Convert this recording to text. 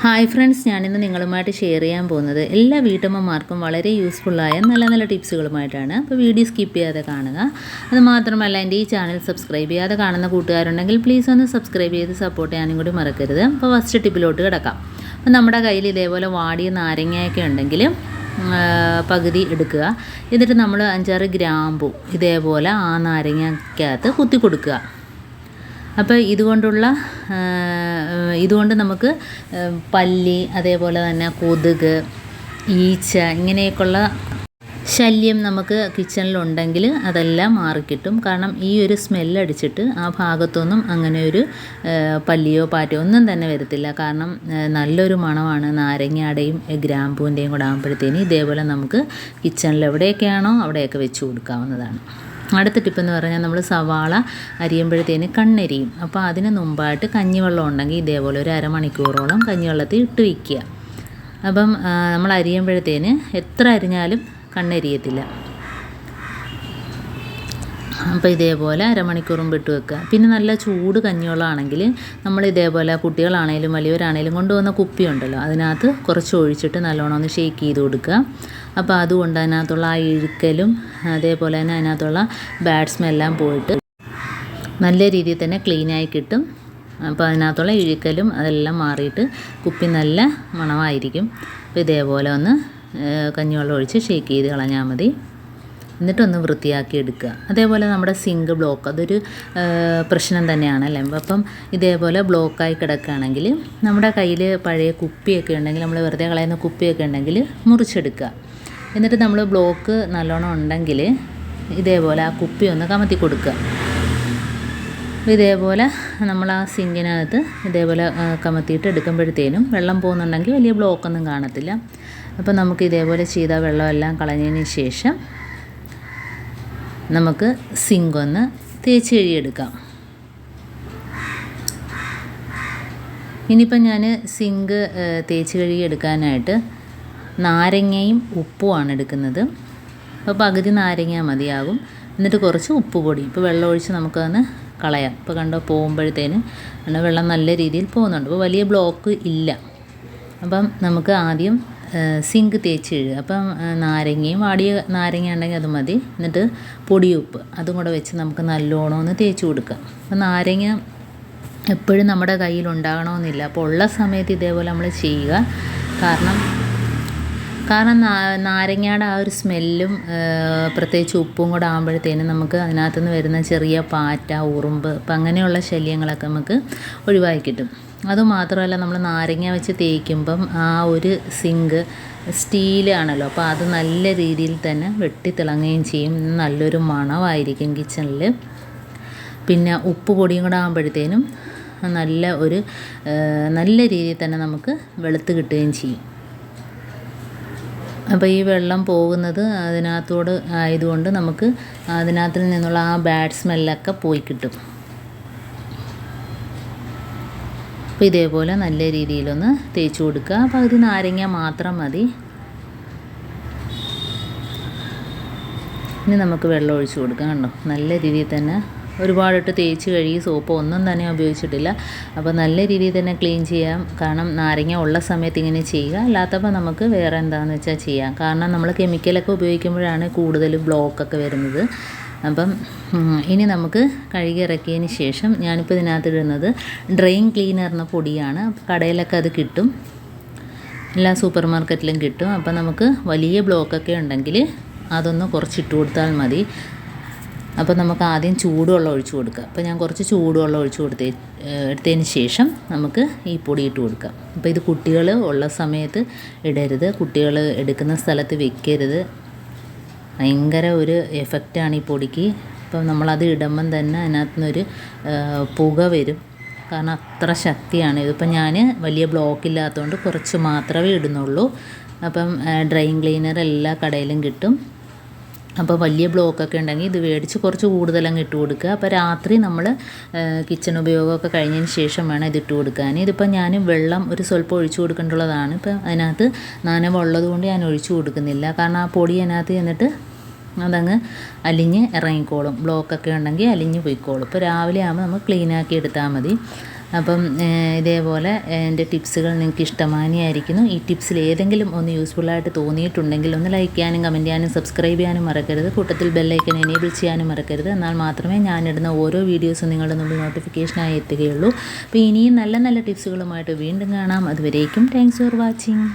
Hi friends, ഞാനിന്ന് നിങ്ങളുമായിട്ട് share ചെയ്യാൻ പോകുന്നത് എല്ലാ വീട്ടമ്മമാർക്കും വളരെ യൂസ്ഫുള്ളായ നല്ല നല്ല ടിപ്സുകളുമായിട്ടാണ്. അപ്പോൾ വീഡിയോ സ്കിപ്പ് ചെയ്യാതെ കാണുക. അതുമാത്രമല്ല, എൻ്റെ ഈ ചാനൽ സബ്സ്ക്രൈബ് ചെയ്യാതെ കാണുന്ന കൂട്ടുകാരുണ്ടെങ്കിൽ പ്ലീസ് ഒന്ന് സബ്സ്ക്രൈബ് ചെയ്ത് സപ്പോർട്ട് ചെയ്യാനും കൂടി മറക്കരുത്. അപ്പോൾ ഫസ്റ്റ് ടിപ്പിലോട്ട് കിടക്കാം. അപ്പോൾ നമ്മുടെ കയ്യിൽ ഇതേപോലെ വാടിയ നാരങ്ങയൊക്കെ ഉണ്ടെങ്കിൽ പകുതി എടുക്കുക. എന്നിട്ട് നമ്മൾ 5-6 ഗ്രാമ്പു ഇതേപോലെ ആ നാരങ്ങയ്ക്കകത്ത് കുത്തി കൊടുക്കുക. അപ്പോൾ ഇതുകൊണ്ട് നമുക്ക് പല്ലി, അതേപോലെ തന്നെ കൊതുക്, ഈച്ച ഇങ്ങനെയൊക്കെയുള്ള ശല്യം നമുക്ക് കിച്ചണിലുണ്ടെങ്കിൽ അതെല്ലാം മാറിക്കിട്ടും. കാരണം ഈ ഒരു സ്മെല്ലടിച്ചിട്ട് ആ ഭാഗത്തൊന്നും അങ്ങനെ ഒരു പല്ലിയോ പാറ്റയോ ഒന്നും തന്നെ വരത്തില്ല. കാരണം നല്ലൊരു മണമാണ് നാരങ്ങയുടെയും ഗ്രാമ്പൂവിൻ്റെയും കൂടെ ആകുമ്പോഴത്തേന് ഇതേപോലെ നമുക്ക് കിച്ചണിൽ എവിടെയൊക്കെയാണോ അവിടെയൊക്കെ വെച്ച് കൊടുക്കാവുന്നതാണ്. അടുത്ത ടിപ്പെന്ന് പറഞ്ഞാൽ നമ്മൾ സവാള അരിയുമ്പോഴത്തേന് കണ്ണെരിയും. അപ്പോൾ അതിന് മുമ്പായിട്ട് കഞ്ഞിവെള്ളം ഉണ്ടെങ്കിൽ ഇതേപോലെ ഒരു അരമണിക്കൂറോളം കഞ്ഞിവെള്ളത്തിൽ ഇട്ട് വയ്ക്കുക. അപ്പം നമ്മൾ അരിയുമ്പോഴത്തേന് എത്ര അരിഞ്ഞാലും കണ്ണെരിയത്തില്ല. അപ്പോൾ ഇതേപോലെ അരമണിക്കൂറും വിട്ട് വെക്കുക. പിന്നെ നല്ല ചൂട് കഞ്ഞിവെള്ളമാണെങ്കിൽ നമ്മൾ ഇതേപോലെ കുട്ടികളാണേലും വലിയവരാണേലും കൊണ്ടുവന്ന കുപ്പിയുണ്ടല്ലോ, അതിനകത്ത് കുറച്ച് ഒഴിച്ചിട്ട് നല്ലോണം ഒന്ന് ഷേക്ക് ചെയ്ത് കൊടുക്കുക. അപ്പോൾ അതുകൊണ്ട് അതിനകത്തുള്ള ആ ഇഴുക്കലും അതേപോലെ തന്നെ അതിനകത്തുള്ള ബാഡ് സ്മെല്ലാം പോയിട്ട് നല്ല രീതിയിൽ തന്നെ ക്ലീനായി കിട്ടും. അപ്പോൾ അതിനകത്തുള്ള ഇഴുക്കലും അതെല്ലാം മാറിയിട്ട് കുപ്പി നല്ല മണമായിരിക്കും. അപ്പോൾ ഇതേപോലെ ഒന്ന് കഞ്ഞിവെള്ളം ഒഴിച്ച് ഷേക്ക് ചെയ്ത് കളഞ്ഞാൽ മതി. എന്നിട്ടൊന്ന് വൃത്തിയാക്കി എടുക്കുക. അതേപോലെ നമ്മുടെ സിങ്ക് ബ്ലോക്ക്, അതൊരു പ്രശ്നം തന്നെയാണല്ലേ. അപ്പം ഇതേപോലെ ബ്ലോക്കായി കിടക്കുകയാണെങ്കിൽ നമ്മുടെ കയ്യിൽ പഴയ കുപ്പിയൊക്കെ ഉണ്ടെങ്കിൽ, നമ്മൾ വെറുതെ കളയുന്ന കുപ്പിയൊക്കെ ഉണ്ടെങ്കിൽ മുറിച്ചെടുക്കുക. എന്നിട്ട് നമ്മൾ ബ്ലോക്ക് നല്ലോണം ഉണ്ടെങ്കിൽ ഇതേപോലെ ആ കുപ്പി ഒന്ന് കമത്തി കൊടുക്കുക. ഇതേപോലെ നമ്മൾ ആ സിങ്കിനകത്ത് ഇതേപോലെ കമത്തിയിട്ട് എടുക്കുമ്പോഴത്തേനും വെള്ളം പോകുന്നുണ്ടെങ്കിൽ വലിയ ബ്ലോക്കൊന്നും കാണത്തില്ല. അപ്പോൾ നമുക്ക് ഇതേപോലെ ചെയ്ത വെള്ളമെല്ലാം കളഞ്ഞതിന് ശേഷം നമുക്ക് സിങ്കൊന്ന് തേച്ച് കഴുകിയെടുക്കാം. ഇനിയിപ്പം ഞാൻ സിങ്ക് തേച്ച് കഴുകിയെടുക്കാനായിട്ട് നാരങ്ങയും ഉപ്പുമാണ് എടുക്കുന്നത്. അപ്പോൾ പകുതി നാരങ്ങ മതിയാകും. എന്നിട്ട് കുറച്ച് ഉപ്പ് പൊടി, ഇപ്പോൾ വെള്ളം ഒഴിച്ച് നമുക്കതൊന്ന് കളയാം. ഇപ്പോൾ കണ്ടോ, പോകുമ്പോഴത്തേന് വെള്ളം നല്ല രീതിയിൽ പോകുന്നുണ്ട്. അപ്പോൾ വലിയ ബ്ലോക്ക് ഇല്ല. അപ്പം നമുക്ക് ആദ്യം സിങ്ക് തേച്ച് കഴുകുക. അപ്പം നാരങ്ങയും വാടിയ നാരങ്ങ ഉണ്ടെങ്കിൽ അത് മതി. എന്നിട്ട് പൊടിയുപ്പ് അതും കൂടെ വെച്ച് നമുക്ക് നല്ലോണം ഒന്ന് തേച്ച് കൊടുക്കുക. അപ്പം നാരങ്ങ എപ്പോഴും നമ്മുടെ കയ്യിൽ ഉണ്ടാകണമെന്നില്ല. അപ്പോൾ ഉള്ള സമയത്ത് ഇതേപോലെ നമ്മൾ ചെയ്യുക. കാരണം നാരങ്ങയുടെ ആ ഒരു സ്മെല്ലും പ്രത്യേകിച്ച് ഉപ്പും കൂടെ ആകുമ്പോഴത്തേനും നമുക്ക് അതിനകത്തുനിന്ന് വരുന്ന ചെറിയ പാറ്റ, ഉറുമ്പ്, അപ്പം അങ്ങനെയുള്ള ശല്യങ്ങളൊക്കെ നമുക്ക് ഒഴിവാക്കി കിട്ടും. അതുമാത്രമല്ല, നമ്മൾ നാരങ്ങ വെച്ച് തേക്കുമ്പം ആ ഒരു സിങ്ക് സ്റ്റീലാണല്ലോ, അപ്പോൾ അത് നല്ല രീതിയിൽ തന്നെ വെട്ടിത്തിളങ്ങുകയും ചെയ്യും. നല്ലൊരു മണമായിരിക്കും കിച്ചണിൽ. പിന്നെ ഉപ്പ് പൊടിയും കൂടെ ആകുമ്പോഴത്തേനും നല്ല രീതിയിൽ തന്നെ നമുക്ക് വെളുത്ത് കിട്ടുകയും ചെയ്യും. അപ്പോൾ ഈ വെള്ളം പോകുന്നത് അതിനകത്തോട് ആയതുകൊണ്ട് നമുക്ക് അതിനകത്തിൽ നിന്നുള്ള ആ ബാഡ് സ്മെല്ലൊക്കെ പോയി കിട്ടും. അപ്പോൾ ഇതേപോലെ നല്ല രീതിയിലൊന്ന് തേച്ച് കൊടുക്കുക. പകുതി നാരങ്ങ മാത്രം മതി. ഇനി നമുക്ക് വെള്ളം ഒഴിച്ച് കൊടുക്കാം. കണ്ടോ, നല്ല രീതിയിൽ തന്നെ ഒരുപാടിട്ട് തേച്ച് കഴുകി സോപ്പ് ഒന്നും തന്നെ ഉപയോഗിച്ചിട്ടില്ല. അപ്പോൾ നല്ല രീതിയിൽ തന്നെ ക്ലീൻ ചെയ്യാം. കാരണം നാരങ്ങ ഉള്ള സമയത്ത് ഇങ്ങനെ ചെയ്യുക, അല്ലാത്തപ്പോൾ നമുക്ക് വേറെ എന്താണെന്ന് വെച്ചാൽ ചെയ്യാം. കാരണം നമ്മൾ കെമിക്കലൊക്കെ ഉപയോഗിക്കുമ്പോഴാണ് കൂടുതൽ ബ്ലോക്കൊക്കെ വരുന്നത്. അപ്പം ഇനി നമുക്ക് കഴുകി ഇറക്കിയതിന് ശേഷം ഞാനിപ്പോൾ ഇതിനകത്ത് ഇടുന്നത് ഡ്രെയിൻ ക്ലീനർ എന്ന പൊടിയാണ്. കടയിലൊക്കെ അത് കിട്ടും, എല്ലാ സൂപ്പർ മാർക്കറ്റിലും കിട്ടും. അപ്പം നമുക്ക് വലിയ ബ്ലോക്കൊക്കെ ഉണ്ടെങ്കിൽ അതൊന്ന് കുറച്ചിട്ട് കൊടുത്താൽ മതി. അപ്പോൾ നമുക്ക് ആദ്യം ചൂടുവെള്ളം ഒഴിച്ച് കൊടുക്കുക. അപ്പോൾ ഞാൻ കുറച്ച് ചൂടുവെള്ളം ഒഴിച്ച് എടുത്തതിന് ശേഷം നമുക്ക് ഈ പൊടി ഇട്ട് കൊടുക്കാം. അപ്പോൾ ഇത് കുട്ടികൾ ഉള്ള സമയത്ത് ഇടരുത്, കുട്ടികൾ എടുക്കുന്ന സ്ഥലത്ത് വെക്കരുത്. ഭയങ്കര ഒരു എഫക്റ്റാണ് ഈ പൊടിക്ക്. അപ്പം നമ്മളത് ഇടുമ്പം തന്നെ അതിനകത്തുനിന്നൊരു പുക വരും. കാരണം അത്ര ശക്തിയാണ്. ഇതിപ്പോൾ ഞാൻ വലിയ ബ്ലോക്കില്ലാത്തതുകൊണ്ട് കുറച്ച് മാത്രമേ ഇടുന്നുള്ളൂ. അപ്പം ഡ്രെയിൻ ക്ലീനർ എല്ലാ കടയിലും കിട്ടും. അപ്പോൾ വലിയ ബ്ലോക്കൊക്കെ ഉണ്ടെങ്കിൽ ഇത് മേടിച്ച് കുറച്ച് കൂടുതലങ്ങ് ഇട്ട് കൊടുക്കുക. അപ്പോൾ രാത്രി നമ്മൾ കിച്ചൺ ഉപയോഗമൊക്കെ കഴിഞ്ഞതിന് ശേഷം വേണം ഇതിട്ട് കൊടുക്കാൻ. ഇതിപ്പോൾ ഞാൻ വെള്ളം ഒരു സ്വല്പം ഒഴിച്ചു കൊടുക്കേണ്ടുള്ളതാണ്. ഇപ്പം അതിനകത്ത് നനവുള്ളത് കൊണ്ട് ഞാൻ ഒഴിച്ചു കൊടുക്കുന്നില്ല. കാരണം ആ പൊടി അതിനകത്ത് ചെന്നിട്ട് അതങ്ങ് അലിഞ്ഞ് ഇറങ്ങിക്കോളും. ബ്ലോക്കൊക്കെ ഉണ്ടെങ്കിൽ അലിഞ്ഞ് പോയിക്കോളും. ഇപ്പോൾ രാവിലെ ആകുമ്പോൾ നമുക്ക് ക്ലീനാക്കി എടുത്താൽ മതി. അപ്പം ഇതേപോലെ എൻ്റെ ടിപ്സുകൾ നിങ്ങൾക്ക് ഇഷ്ടമാനിയായിരിക്കുന്നു. ഈ ടിപ്സിൽ ഏതെങ്കിലും ഒന്ന് യൂസ്ഫുള്ളായിട്ട് തോന്നിയിട്ടുണ്ടെങ്കിൽ ഒന്ന് ലൈക്ക് ചെയ്യാനും കമൻറ്റ് ചെയ്യാനും സബ്സ്ക്രൈബ് ചെയ്യാനും മറക്കരുത്. കൂട്ടത്തിൽ ബെല്ലൈക്കൻ എനേബിൾ ചെയ്യാനും മറക്കരുത്. എന്നാൽ മാത്രമേ ഞാനിടുന്ന ഓരോ വീഡിയോസും നിങ്ങളുടെ മുമ്പിൽ നോട്ടിഫിക്കേഷനായി എത്തുകയുള്ളൂ. അപ്പോൾ ഇനിയും നല്ല നല്ല ടിപ്സുകളുമായിട്ട് വീണ്ടും കാണാം. അതുവരേക്കും താങ്ക്സ് ഫോർ വാച്ചിങ്.